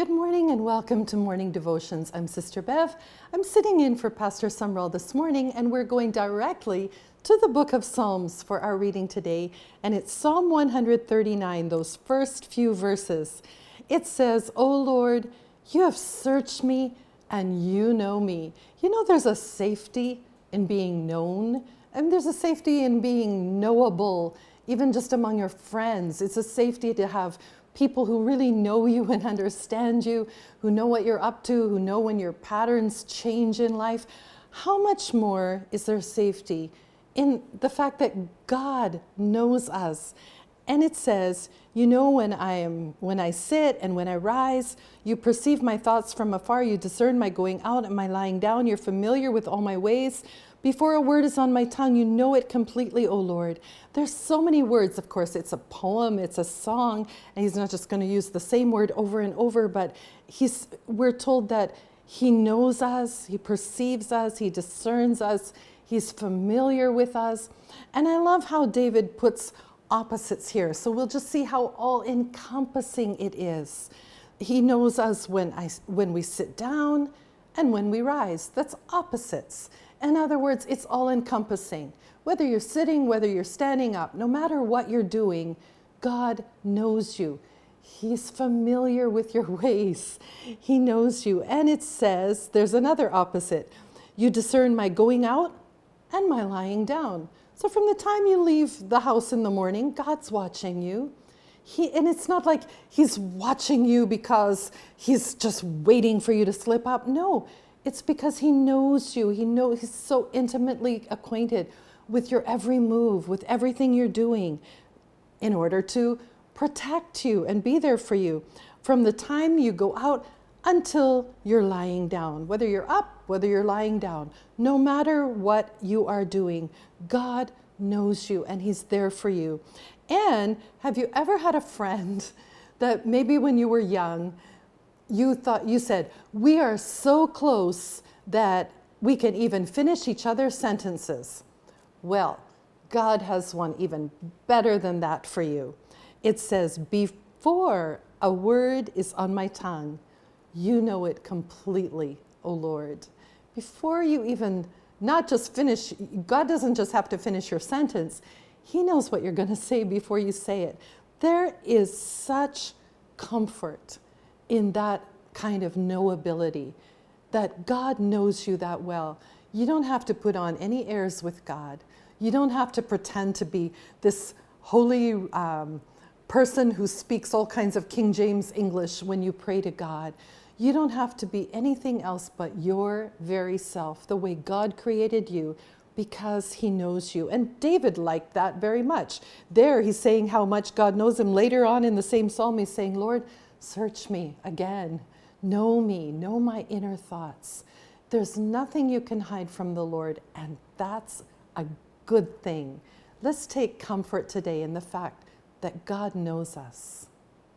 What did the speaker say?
Good morning and welcome to Morning Devotions. I'm Sister Bev. I'm sitting in for Pastor Sumrall this morning, and we're going directly to the book of Psalms for our reading today. And it's Psalm 139, those first few verses. It says, "O Lord, you have searched me and you know me." You know, there's a safety in being known, and there's a safety in being knowable, even just among your friends. It's a safety to have people who really know you and understand you, who know what you're up to, who know when your patterns change in life. How much more is there safety in the fact that God knows us? And it says, you know when I sit and when I rise, you perceive my thoughts from afar, you discern my going out and my lying down, you're familiar with all my ways. Before a word is on my tongue, you know it completely, O Lord. There's so many words. Of course, it's a poem, it's a song, and he's not just going to use the same word over and over, but we're told that he knows us, he perceives us, he discerns us, he's familiar with us. And I love how David puts opposites here. So we'll just see how all-encompassing it is. He knows us when we sit down and when we rise. That's opposites. In other words, it's all-encompassing. Whether you're sitting, whether you're standing up, no matter what you're doing, God knows you. He's familiar with your ways. He knows you. And it says, there's another opposite. You discern my going out and my lying down. So from the time you leave the house in the morning, God's watching you. And it's not like he's watching you because he's just waiting for you to slip up. No, it's because he knows you. He's so intimately acquainted with your every move, with everything you're doing, in order to protect you and be there for you from the time you go out until you're lying down. Whether you're up, whether you're lying down, no matter what you are doing, God knows you and he's there for you. And have you ever had a friend that maybe when you were young, you said, we are so close that we can even finish each other's sentences? Well, God has one even better than that for you. It says, before a word is on my tongue, you know it completely, O Lord. Before you even, not just finish, God doesn't just have to finish your sentence. He knows what you're going to say before you say it. There is such comfort in that kind of knowability, that God knows you that well. You don't have to put on any airs with God. You don't have to pretend to be this holy person who speaks all kinds of King James English when you pray to God. You don't have to be anything else but your very self, the way God created you, because he knows you. And David liked that very much. There he's saying how much God knows him. Later on in the same psalm, he's saying, Lord, search me again. Know me, know my inner thoughts. There's nothing you can hide from the Lord, and that's a good thing. Let's take comfort today in the fact that God knows us.